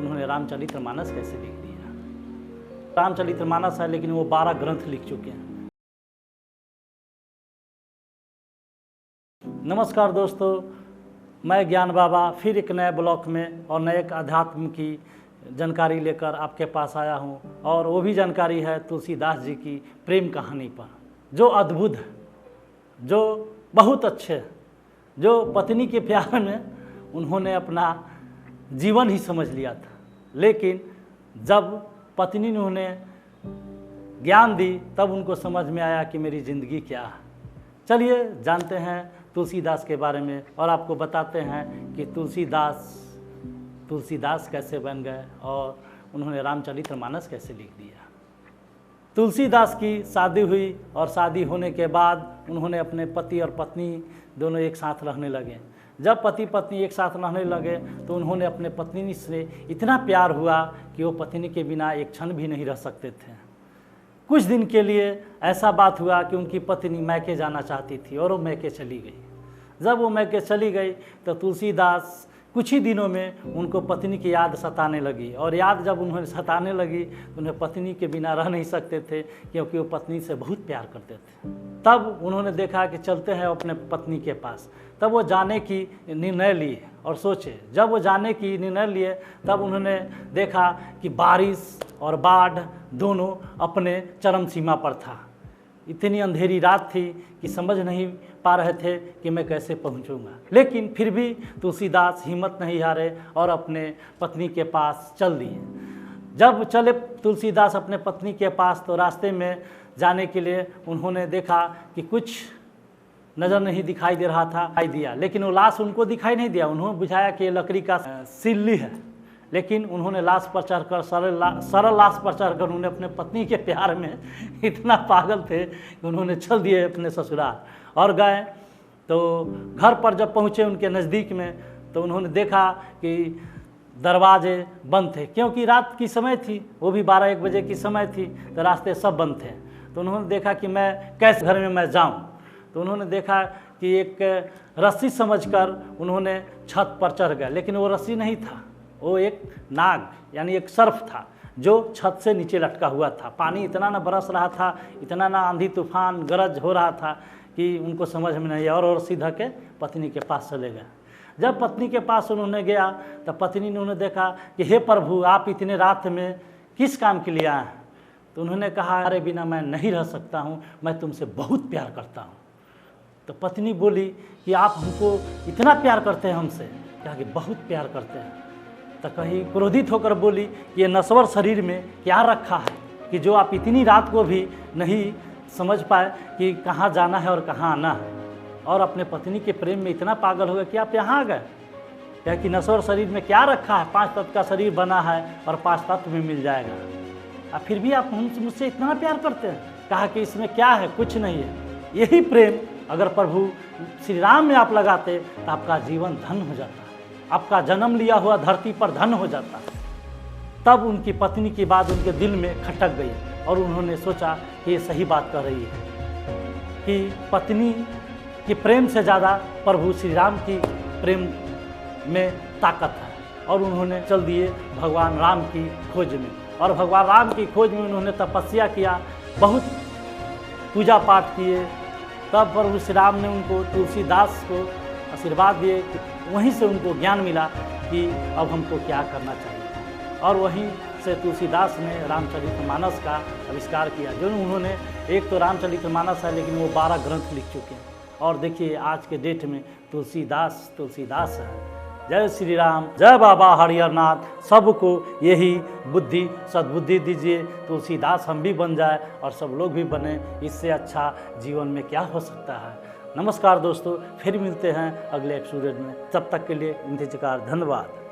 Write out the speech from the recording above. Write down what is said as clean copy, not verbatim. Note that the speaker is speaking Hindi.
उन्होंने रामचरितमानस कैसे लिख दिया। रामचरितमानस है लेकिन वो 12 ग्रंथ लिख चुके हैं। नमस्कार दोस्तों, मैं ज्ञान बाबा फिर एक नए ब्लॉग में और नए अध्यात्म की जानकारी लेकर आपके पास आया हूँ। और वो भी जानकारी है तुलसीदास जी की प्रेम कहानी पर, जो अद्भुत है, जो बहुत अच्छे है, जो पत्नी के प्यार में उन्होंने अपना जीवन ही समझ लिया था। लेकिन जब पत्नी ने उन्हें ज्ञान दी तब उनको समझ में आया कि मेरी ज़िंदगी क्या है। चलिए जानते हैं तुलसीदास के बारे में और आपको बताते हैं कि तुलसीदास कैसे बन गए और उन्होंने रामचरितमानस कैसे लिख दिया। तुलसीदास की शादी हुई और शादी होने के बाद उन्होंने अपने पति और पत्नी दोनों एक साथ रहने लगे। जब पति पत्नी एक साथ रहने लगे तो उन्होंने अपने पत्नी से इतना प्यार हुआ कि वो पत्नी के बिना एक क्षण भी नहीं रह सकते थे। कुछ दिन के लिए ऐसा बात हुआ कि उनकी पत्नी मैके जाना चाहती थी और वो मैके चली गई। जब वो मैके चली गई तो तुलसीदास कुछ ही दिनों में उनको पत्नी की याद सताने लगी, और याद जब उन्हें सताने लगी तो उन्हें पत्नी के बिना रह नहीं सकते थे, क्योंकि वो पत्नी से बहुत प्यार करते थे। तब उन्होंने देखा कि चलते हैं अपने पत्नी के पास। तब वो जाने की निर्णय लिए और सोचे। जब वो जाने की निर्णय लिए तब उन्होंने देखा कि बारिश और बाढ़ दोनों अपने चरम सीमा पर था। इतनी अंधेरी रात थी कि समझ नहीं पा रहे थे कि मैं कैसे पहुंचूंगा। लेकिन फिर भी तुलसीदास हिम्मत नहीं हारे और अपने पत्नी के पास चल दिए। जब चले तुलसीदास अपने पत्नी के पास तो रास्ते में जाने के लिए उन्होंने देखा कि कुछ नज़र नहीं दिखाई दे रहा था। दिया लेकिन वो लाश उनको दिखाई नहीं दिया। उन्होंने बुझाया कि ये लकड़ी का सिल्ली है, लेकिन उन्होंने लाश पर चढ़कर सरल लाश पर चढ़कर उन्होंने अपने पत्नी के प्यार में इतना पागल थे कि उन्होंने चल दिए अपने ससुराल और गए। तो घर पर जब पहुँचे उनके नज़दीक में तो उन्होंने देखा कि दरवाजे बंद थे, क्योंकि रात की समय थी, वो भी 12-1 बजे की समय थी, तो रास्ते सब बंद थे। तो उन्होंने देखा कि मैं कैसे घर में मैं जाऊँ। तो उन्होंने देखा कि एक रस्सी समझकर उन्होंने छत पर चढ़ गए, लेकिन वो रस्सी नहीं था, वो एक नाग यानी एक सर्प था जो छत से नीचे लटका हुआ था। पानी इतना ना बरस रहा था, इतना ना आंधी तूफान गरज हो रहा था कि उनको समझ में नहीं आया और सीधा के पत्नी के पास चले गए। जब पत्नी के पास उन्होंने गया तो पत्नी ने उन्हें देखा कि हे प्रभु, आप इतने रात में किस काम के लिए आए हैं। तो उन्होंने कहा, अरे बिना मैं नहीं रह सकता हूँ, मैं तुमसे बहुत प्यार करता हूँ। तो पत्नी बोली कि आप हमको इतना प्यार करते हैं हमसे? कहा कि बहुत प्यार करते हैं। तो कहीं क्रोधित होकर बोली, ये नश्वर शरीर में क्या रखा है कि जो आप इतनी रात को भी नहीं समझ पाए कि कहाँ जाना है और कहाँ आना है, और अपने पत्नी के प्रेम में इतना पागल हो गए कि आप यहाँ आ गए। क्या कि नश्वर शरीर में क्या रखा है? 5 तत्व का शरीर बना है और 5 तत्व में मिल जाएगा, और फिर भी आप मुझसे इतना प्यार करते हैं। कहा कि इसमें क्या है? कुछ नहीं है। यही प्रेम अगर प्रभु श्री राम में आप लगाते तो आपका जीवन धन्य हो जाता, आपका जन्म लिया हुआ धरती पर धन्य हो जाता। तब उनकी पत्नी की बात उनके दिल में खटक गई और उन्होंने सोचा कि ये सही बात कर रही है कि पत्नी के प्रेम से ज़्यादा प्रभु श्री राम की प्रेम में ताकत है। और उन्होंने चल दिए भगवान राम की खोज में, और भगवान राम की खोज में उन्होंने तपस्या किया, बहुत पूजा पाठ किए। तब प्रभु श्री राम ने उनको तुलसीदास को आशीर्वाद दिए। वहीं से उनको ज्ञान मिला कि अब हमको क्या करना चाहिए, और वहीं से तुलसीदास ने रामचरितमानस का आविष्कार किया। जो उन्होंने, एक तो रामचरितमानस है लेकिन वो 12 ग्रंथ लिख चुके हैं। और देखिए आज के डेट में तुलसीदास है। जय श्री राम, जय बाबा हरिहर नाथ। सबको यही बुद्धि सद्बुद्धि दीजिए, तुलसीदास हम भी बन जाए और सब लोग भी बने। इससे अच्छा जीवन में क्या हो सकता है। नमस्कार दोस्तों, फिर मिलते हैं अगले एपिसोड में। तब तक के लिए इंतजार, धन्यवाद।